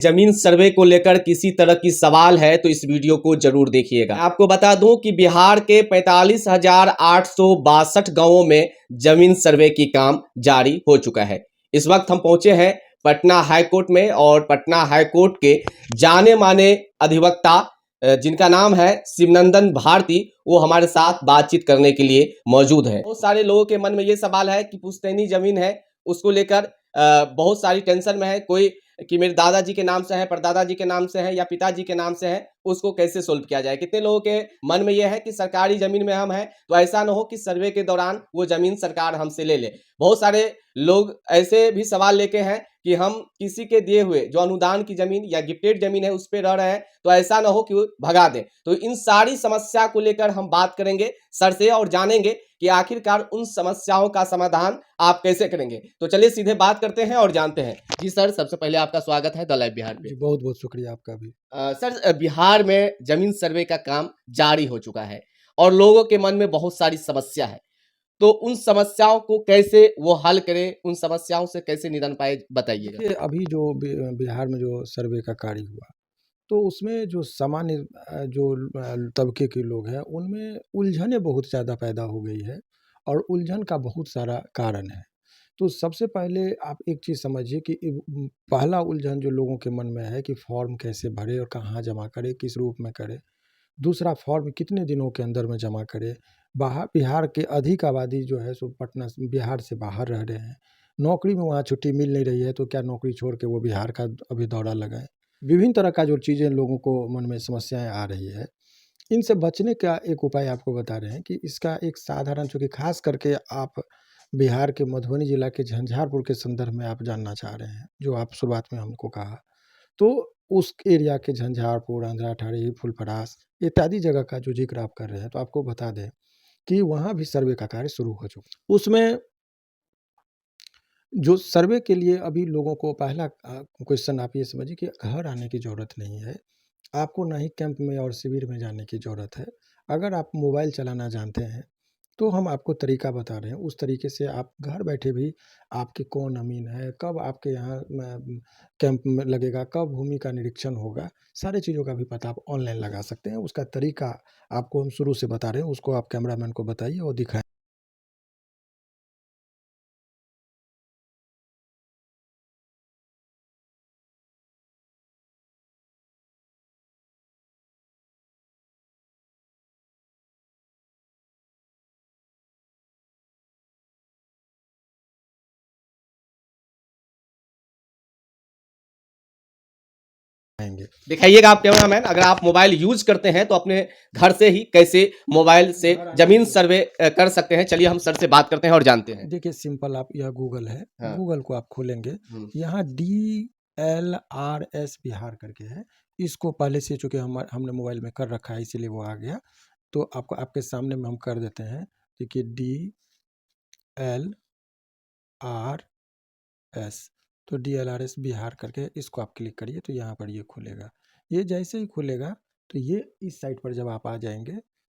जमीन सर्वे को लेकर किसी तरह की सवाल है तो इस वीडियो को जरूर देखिएगा। आपको बता दूं कि बिहार के 45,862 गांवों में जमीन सर्वे की काम जारी हो चुका है। इस वक्त हम पहुंचे हैं पटना हाईकोर्ट में और पटना हाईकोर्ट के जाने माने अधिवक्ता जिनका नाम है शिवनंदन भारती, वो हमारे साथ बातचीत करने के लिए मौजूद है। बहुत सारे लोगों के मन में ये सवाल है कि पुश्तैनी जमीन है उसको लेकर बहुत सारी टेंशन में है, कोई कि मेरे दादाजी के नाम से है, परदादाजी के नाम से है या पिताजी के नाम से है, उसको कैसे सोल्व किया जाए। कितने लोगों के मन में यह है कि सरकारी जमीन में हम हैं तो ऐसा ना हो कि सर्वे के दौरान वो जमीन सरकार हमसे ले ले। बहुत सारे लोग ऐसे भी सवाल लेके हैं कि हम किसी के दिए हुए जो अनुदान की जमीन या गिफ्टेड जमीन है उस पर रह रहे हैं तो ऐसा ना हो कि वो भगा दें। तो इन सारी समस्या को लेकर हम बात करेंगे सर से और जानेंगे कि आखिरकार उन समस्याओं का समाधान आप कैसे करेंगे। तो चलिए सीधे बात करते हैं और जानते हैं। जी सर, सबसे पहले आपका स्वागत है द लाइव बिहार पे। बहुत बहुत शुक्रिया आपका भी। सर, बिहार में जमीन सर्वे का काम जारी हो चुका है और लोगों के मन में बहुत सारी समस्या है, तो उन समस्याओं को कैसे वो हल करें, उन समस्याओं से कैसे निदान पाए, बताइएगा। अभी जो बिहार में जो सर्वे का कार्य हुआ तो उसमें जो सामान्य जो तबके के लोग हैं उनमें उलझनें बहुत ज़्यादा पैदा हो गई है और उलझन का बहुत सारा कारण है। तो सबसे पहले आप एक चीज़ समझिए कि पहला उलझन जो लोगों के मन में है कि फॉर्म कैसे भरे और कहाँ जमा करें, किस रूप में करें। दूसरा, फॉर्म कितने दिनों के अंदर में जमा करें। बाहर बिहार के अधिक आबादी जो है सो पटना बिहार से बाहर रह रहे हैं, नौकरी में वहाँ छुट्टी मिल नहीं रही है तो क्या नौकरी छोड़ के वो बिहार का अभी दौरा लगाएं। विभिन्न तरह का जो चीज़ें लोगों को मन में समस्याएं आ रही है, इनसे बचने का एक उपाय आपको बता रहे हैं कि इसका एक साधारण, चूँकि खास करके आप बिहार के मधुबनी जिला के झंझारपुर के संदर्भ में आप जानना चाह रहे हैं, जो आप शुरुआत में हमको कहा, तो उस एरिया के झंझारपुर, अंधराठाड़ी, फुलपरास इत्यादि जगह का जो ज़िक्र आप कर रहे हैं, तो आपको बता दें कि वहाँ भी सर्वे का कार्य शुरू हो चुका। उसमें जो सर्वे के लिए अभी लोगों को पहला क्वेश्चन आप ये समझिए कि घर आने की ज़रूरत नहीं है। आपको ना ही कैंप में और शिविर में जाने की ज़रूरत है। अगर आप मोबाइल चलाना जानते हैं, तो हम आपको तरीका बता रहे हैं। उस तरीके से आप घर बैठे भी आपकी कौन अमीन है, कब आपके यहाँ कैंप में लगेगा, कब भूमि का निरीक्षण होगा, सारी चीज़ों का भी पता आप ऑनलाइन लगा सकते हैं। उसका तरीका आपको हम शुरू से बता रहे हैं, उसको आप कैमरामैन को बताइए और दिखाएँ। दिखाइएगा आप कैमरामैन, अगर आप मोबाइल यूज करते हैं तो अपने घर से ही कैसे मोबाइल से जमीन सर्वे कर सकते हैं। चलिए हम सर से बात करते हैं और जानते हैं। देखिए, सिंपल, आप यह गूगल है, हाँ। गूगल को आप खोलेंगे, यहाँ DLRS बिहार करके है। इसको पहले से चूँकि हमने मोबाइल में कर रखा है इसीलिए वो आ गया। तो आपको आपके सामने में हम कर देते हैं। देखिए, DLRS, तो DLRS बिहार करके इसको आप क्लिक करिए तो यहाँ पर ये खुलेगा। ये जैसे ही खुलेगा तो ये इस साइट पर जब आप आ जाएंगे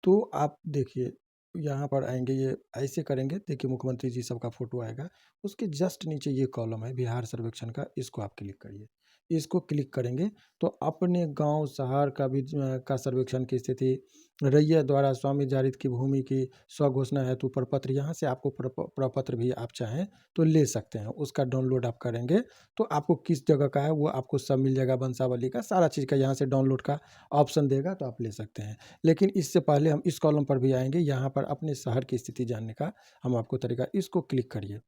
तो आप देखिए यहाँ पर आएंगे, ये ऐसे करेंगे, देखिए मुख्यमंत्री जी सबका फोटो आएगा। उसके जस्ट नीचे ये कॉलम है बिहार सर्वेक्षण का, इसको आप क्लिक करिए। इसको क्लिक करेंगे तो अपने गांव शहर का भी का सर्वेक्षण की स्थिति, रैयत द्वारा स्वामी जारित की भूमि की स्वघोषणा हेतु प्रपत्र, यहाँ से आपको प्रपत्र भी आप चाहें तो ले सकते हैं। उसका डाउनलोड आप करेंगे तो आपको किस जगह का है वो आपको सब मिल जाएगा। वंशावली का सारा चीज़ का यहाँ से डाउनलोड का ऑप्शन देगा तो आप ले सकते हैं। लेकिन इससे पहले हम इस कॉलम पर भी आएंगे, यहाँ पर अपने शहर की स्थिति जानने का हम आपको तरीका, इसको क्लिक करिए।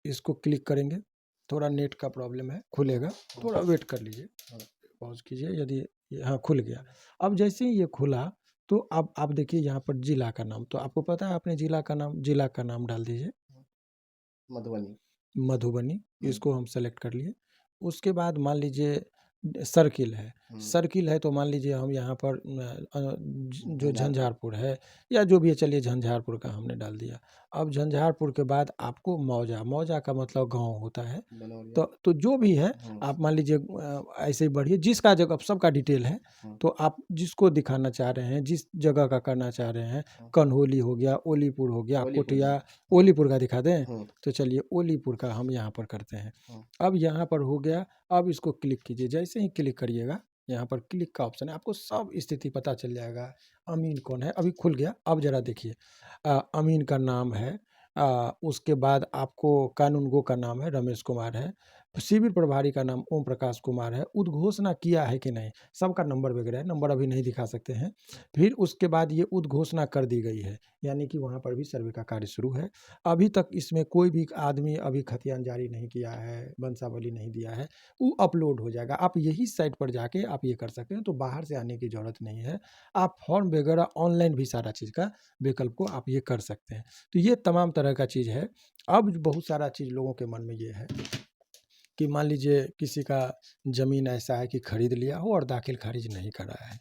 इसको क्लिक करेंगे, थोड़ा नेट का प्रॉब्लम है, खुलेगा, थोड़ा वेट कर लीजिए, पॉज कीजिए। यदि यहाँ खुल गया, अब जैसे ही ये खुला तो अब आप देखिए यहाँ पर जिला का नाम, तो आपको पता है अपने जिला का नाम डाल दीजिए, मधुबनी। मधुबनी। इसको हम सेलेक्ट कर लिए। उसके बाद मान लीजिए सर्किल है, सर्किल है तो मान लीजिए हम यहाँ पर जो झंझारपुर। झंझारपुर है या जो भी है, चलिए झंझारपुर का हमने डाल दिया। अब झंझारपुर के बाद आपको मौजा, मौजा का मतलब गांव होता है। बनौरिया। तो जो भी है आप मान लीजिए ऐसे ही बढ़िए, जिसका जगह सबका डिटेल है, तो आप जिसको दिखाना चाह रहे हैं, जिस जगह का करना चाह रहे हैं, कन्होली हो गया, ओलीपुर हो गया, ओलीपुर। कोटिया, ओलीपुर का दिखा दें। तो चलिए ओलीपुर का हम यहाँ पर करते हैं। अब यहाँ पर हो गया, अब इसको क्लिक कीजिए। जैसे ही क्लिक करिएगा, यहाँ पर क्लिक का ऑप्शन है, आपको सब स्थिति पता चल जाएगा। अमीन कौन है, अभी खुल गया। अब जरा देखिए, अमीन का नाम है, उसके बाद आपको कानूनगो का नाम है रमेश कुमार है, शिविर प्रभारी का नाम ओम प्रकाश कुमार है, उद्घोषणा किया है कि नहीं, सबका नंबर वगैरह है, नंबर अभी नहीं दिखा सकते हैं। फिर उसके बाद ये उद्घोषणा कर दी गई है, यानी कि वहाँ पर भी सर्वे का कार्य शुरू है। अभी तक इसमें कोई भी आदमी अभी खतियान जारी नहीं किया है, वंशावली नहीं दिया है, वो अपलोड हो जाएगा। आप यही साइट पर जाके आप ये कर सकते हैं, तो बाहर से आने की ज़रूरत नहीं है। आप फॉर्म वगैरह ऑनलाइन भी सारा चीज़ का विकल्प को आप ये कर सकते हैं। तो ये तमाम तरह का चीज़ है। अब बहुत सारा चीज़ लोगों के मन में ये है कि मान लीजिए किसी का ज़मीन ऐसा है कि खरीद लिया हो और दाखिल खारिज नहीं कराया है,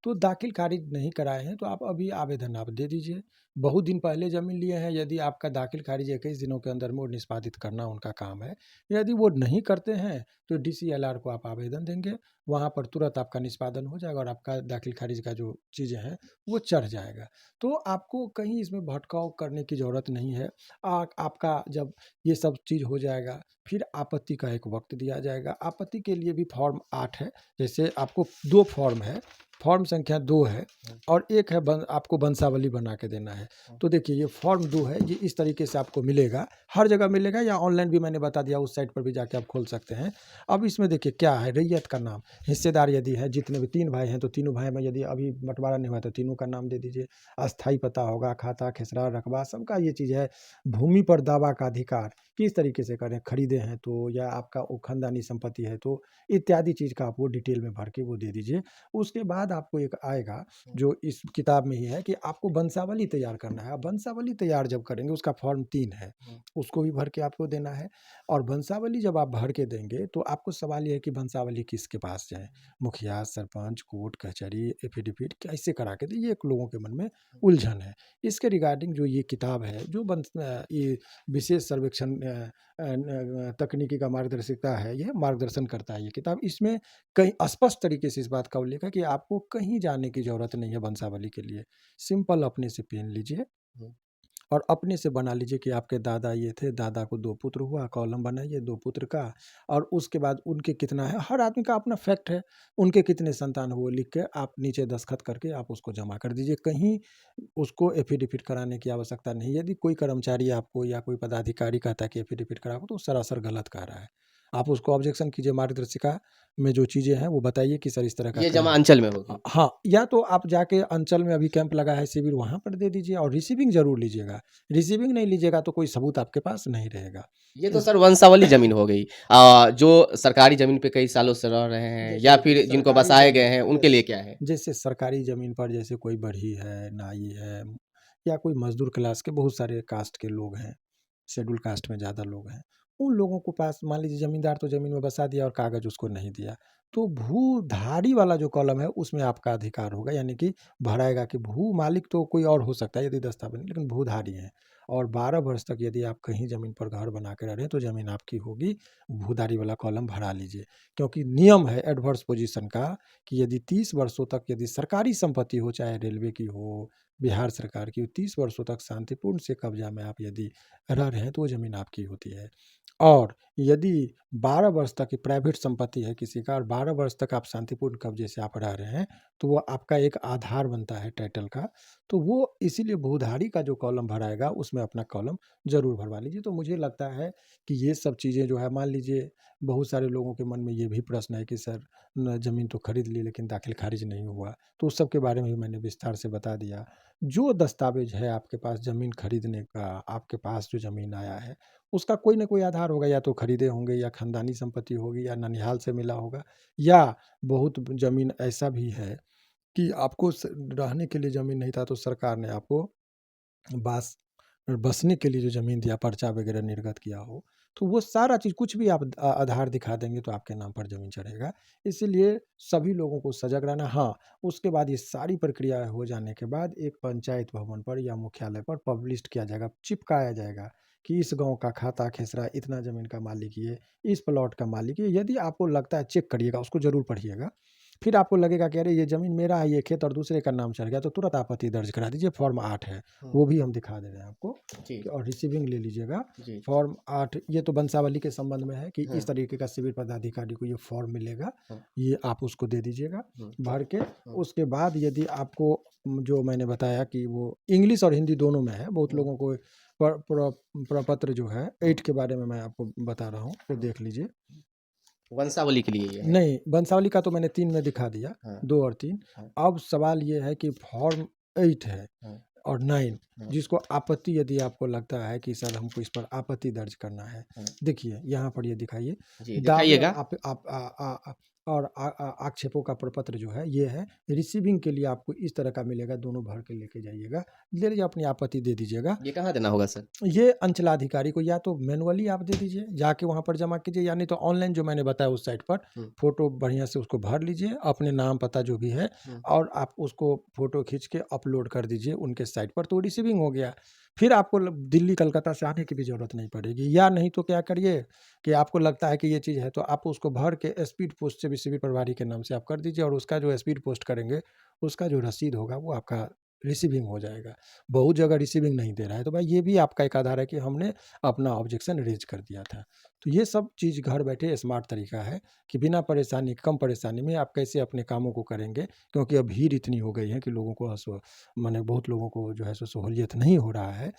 तो दाखिल खारिज नहीं कराए हैं तो आप अभी आवेदन आप दे दीजिए। बहुत दिन पहले ज़मीन लिए हैं, यदि आपका दाखिल खारिज 21 दिनों के अंदर में वो निष्पादित करना उनका काम है। यदि वो नहीं करते हैं तो DCLR को आप आवेदन देंगे, वहाँ पर तुरंत आपका निष्पादन हो जाएगा और आपका दाखिल खारिज का जो चीज़ें हैं वो चढ़ जाएगा। तो आपको कहीं इसमें भटकाव करने की ज़रूरत नहीं है। आपका जब ये सब चीज़ हो जाएगा, फिर आपत्ति का एक वक्त दिया जाएगा। आपत्ति के लिए भी फॉर्म 8 है। जैसे आपको 2 फॉर्म है, फॉर्म संख्या 2 है और एक है आपको वंशावली बना के देना है। तो देखिए ये फॉर्म 2 है, ये इस तरीके से आपको मिलेगा, हर जगह मिलेगा, या ऑनलाइन भी मैंने बता दिया, उस साइट पर भी जाके आप खोल सकते हैं। अब इसमें देखिए क्या है, रैयत का नाम, हिस्सेदार यदि है, जितने भी 3 भाई हैं तो तीनों भाई में यदि अभी बंटवारा नहीं हुआ तो तीनों का नाम दे दीजिए। अस्थाई पता होगा, खाता, खेसरा, रकबा, सबका ये चीज़ है। भूमि पर दावा का अधिकार किस तरीके से करें, खरीदे हैं तो, या आपका वो खानदानी संपत्ति है तो, इत्यादि चीज़ का आप वो डिटेल में भर के वो दे दीजिए। उसके बाद आपको एक आएगा जो इस किताब में ही है कि आपको वंशावली तैयार करना है। अब वंशावली तैयार जब करेंगे, उसका फॉर्म 3 है, उसको भी भर के आपको देना है। और वंशावली जब आप भर के देंगे तो आपको सवाल ये है कि वंशावली किसके पास जाए, मुखिया, सरपंच, कोर्ट कचहरी, एफिडेविट कैसे करा के दे, ये एक लोगों के मन में उलझन है। इसके रिगार्डिंग जो ये किताब है, जो ये विशेष सर्वेक्षण तकनीकी का मार्गदर्शिका है, ये मार्गदर्शन करता है ये किताब। इसमें कहीं स्पष्ट तरीके से इस बात का उल्लेख है कि आपको कहीं जाने की ज़रूरत नहीं है वंशावली के लिए। सिंपल अपने से पेन लीजिए और अपने से बना लीजिए कि आपके दादा ये थे, दादा को 2 पुत्र हुआ, कॉलम बनाइए 2 पुत्र का, और उसके बाद उनके कितना है, हर आदमी का अपना फैक्ट है, उनके कितने संतान हुए लिख के आप नीचे दस्तखत करके आप उसको जमा कर दीजिए। कहीं उसको एफिडेविट कराने की आवश्यकता नहीं है। यदि कोई कर्मचारी आपको या कोई पदाधिकारी कहता है कि एफिडेविट कराओ, तो सरासर गलत कह रहा है। आप उसको ऑब्जेक्शन कीजिए, मार्गदर्शिका में जो चीज़ें हैं वो बताइए कि सर इस तरह का ये कहीं जमा अंचल में होगी। हाँ, या तो आप जाके अंचल में अभी कैंप लगा है शिविर, वहाँ पर दे दीजिए और रिसीविंग ज़रूर लीजिएगा। रिसीविंग नहीं लीजिएगा तो कोई सबूत आपके पास नहीं रहेगा। ये तो इस सर वंशावली ज़मीन हो गई। जो सरकारी ज़मीन पे कई सालों से रह रहे हैं जैसे या देखिए फिर जिनको सरकारी बसाए गए ज़मीन, हैं, उनके लिए क्या है? जैसे सरकारी ज़मीन पर जैसे कोई बढ़ई है, नाई है, या कोई मज़दूर क्लास के बहुत सारे कास्ट के लोग हैं, शेड्यूल कास्ट में ज़्यादा लोग हैं। उन लोगों को पास मान लीजिए ज़मींदार तो ज़मीन में बसा दिया और कागज़ उसको नहीं दिया, तो भूधारी वाला जो कॉलम है उसमें आपका अधिकार होगा, यानी कि भराएगा कि भू मालिक तो कोई और हो सकता है यदि दस्तावेज, लेकिन भूधारी हैं। और 12 वर्ष तक यदि आप कहीं ज़मीन पर घर बना के रह रहे हैं तो ज़मीन आपकी होगी, भूधारी वाला कॉलम भरा लीजिए। क्योंकि नियम है एडवर्स पोजीशन का कि यदि 30 वर्षों तक यदि सरकारी संपत्ति हो, चाहे रेलवे की हो, बिहार सरकार की, 30 वर्षों तक शांतिपूर्ण से कब्जा में आप यदि रह रहे हैं तो वो ज़मीन आपकी होती है। और यदि 12 वर्ष तक प्राइवेट संपत्ति है किसी का और 12 वर्ष तक आप शांतिपूर्ण कब्जे से आप रह रहे हैं, तो वो आपका एक आधार बनता है टाइटल का। तो वो इसीलिए भूधारी का जो कॉलम भराएगा उसमें अपना कॉलम ज़रूर भरवा लीजिए। तो मुझे लगता है कि ये सब चीज़ें जो है, मान लीजिए बहुत सारे लोगों के मन में ये भी प्रश्न है कि सर ज़मीन तो खरीद ली लेकिन दाखिल खारिज नहीं हुआ, तो उस सब के बारे में भी मैंने विस्तार से बता दिया। जो दस्तावेज है आपके पास ज़मीन खरीदने का, आपके पास जो ज़मीन आया है उसका कोई ना कोई आधार होगा, या तो खरीदे होंगे, या खानदानी संपत्ति होगी, या ननिहाल से मिला होगा, या बहुत ज़मीन ऐसा भी है कि आपको रहने के लिए ज़मीन नहीं था तो सरकार ने आपको बास बसने के लिए जो ज़मीन दिया, पर्चा वगैरह निर्गत किया हो, तो वो सारा चीज़ कुछ भी आप आधार दिखा देंगे तो आपके नाम पर ज़मीन चढ़ेगा। इसीलिए सभी लोगों को सजग रहना। हाँ, उसके बाद ये सारी प्रक्रिया हो जाने के बाद एक पंचायत भवन पर या मुख्यालय पर पब्लिश किया जाएगा, चिपकाया जाएगा कि इस गाँव का खाता खेसरा इतना ज़मीन का मालिक ये, इस प्लॉट का मालिक ये। यदि आपको लगता है, चेक करिएगा, उसको ज़रूर पढ़िएगा। फिर आपको लगेगा कि अरे ये ज़मीन मेरा है, ये खेत और दूसरे का नाम चढ़ गया, तो तुरंत आपत्ति दर्ज करा दीजिए। फॉर्म 8 है, वो भी हम दिखा दे रहे हैं आपको। जी और रिसीविंग ले लीजिएगा। जी फॉर्म 8 ये तो वंशावली के संबंध में है कि हाँ। इस तरीके का सिविल पदाधिकारी को ये फॉर्म मिलेगा, हाँ। ये आप उसको दे दीजिएगा हाँ। भर के। उसके बाद यदि आपको जो मैंने बताया कि वो इंग्लिश और हिंदी दोनों में है, बहुत लोगों को प्रपत्र जो है 8 के बारे में मैं आपको बता रहा हूँ, तो देख लीजिए। वंशावली के लिए ये है। नहीं, वंशावली का तो मैंने 3 में दिखा दिया, हाँ 2 और 3। हाँ अब सवाल ये है कि फॉर्म 8 है हाँ और 9, हाँ जिसको आपत्ति, यदि आपको लगता है कि सर हमको इस पर आपत्ति दर्ज करना है, हाँ। देखिए यहाँ पर ये दिखाइए। जी दावे दिखाइएगा। आप और आक्षेपों का प्रपत्र जो है ये है। रिसीविंग के लिए आपको इस तरह का मिलेगा, दोनों भर के लेके जाइएगा, ले लीजिए, अपनी आपत्ति दे दीजिएगा। ये कहाँ देना होगा सर? ये अंचलाधिकारी को या तो मैनुअली आप दे दीजिए, जाके वहाँ पर जमा कीजिए, या नहीं तो ऑनलाइन जो मैंने बताया उस साइट पर फ़ोटो बढ़िया से उसको भर लीजिए, अपने नाम पता जो भी है, और आप उसको फ़ोटो खींच के अपलोड कर दीजिए उनके साइट पर, तो रिसीविंग हो गया। फिर आपको दिल्ली कलकत्ता से आने की भी ज़रूरत नहीं पड़ेगी। या नहीं तो क्या करिए कि आपको लगता है कि ये चीज़ है, तो आप उसको भर के स्पीड पोस्ट से भी सिविल प्रभारी के नाम से आप कर दीजिए, और उसका जो स्पीड पोस्ट करेंगे, उसका जो रसीद होगा वो आपका रिसीविंग हो जाएगा। बहुत जगह रिसीविंग नहीं दे रहा है, तो भाई ये भी आपका एक आधार है कि हमने अपना ऑब्जेक्शन रेज कर दिया था। तो ये सब चीज़ घर बैठे स्मार्ट तरीका है कि बिना परेशानी, कम परेशानी में आप कैसे अपने कामों को करेंगे, क्योंकि अब भीड़ इतनी हो गई है कि लोगों को माने बहुत लोगों को जो है सो सहूलियत नहीं हो रहा है।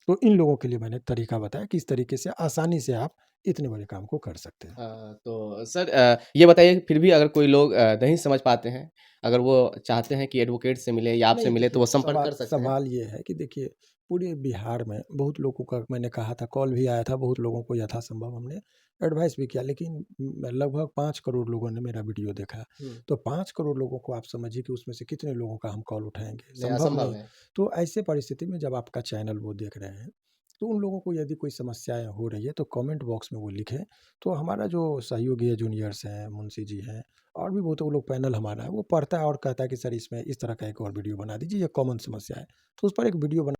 तो इन लोगों के लिए मैंने तरीका बताया कि इस तरीके से आसानी से आप इतने बड़े काम को कर सकते हैं। तो सर ये बताइए फिर भी अगर कोई लोग नहीं समझ पाते हैं, अगर वो चाहते हैं कि एडवोकेट से मिले या आपसे नहीं, मिले तो देखिए, वो संपर्क सवाल कर सकते हैं? सवाल ये है कि देखिए, पूरे बिहार में बहुत लोगों का मैंने कहा था, कॉल भी आया था, बहुत लोगों को यथासंभव हमने एडवाइस भी किया, लेकिन लगभग 5 करोड़ लोगों ने मेरा वीडियो देखा। तो 5 करोड़ लोगों को आप समझिए कि उसमें से कितने लोगों का हम कॉल उठाएँगे, नहीं, संभव असंभव नहीं। है। तो ऐसे परिस्थिति में जब आपका चैनल वो देख रहे हैं, तो उन लोगों को यदि कोई समस्याएँ हो रही है, तो कमेंट बॉक्स में वो लिखें। तो हमारा जो सहयोगी है, जूनियर्स हैं, मुंशी जी हैं, और भी बहुत वो लोग, पैनल हमारा है, वो पढ़ता है और कहता है कि सर इसमें इस तरह का एक और वीडियो बना दीजिए, ये कॉमन समस्या है। तो उस पर एक वीडियो बना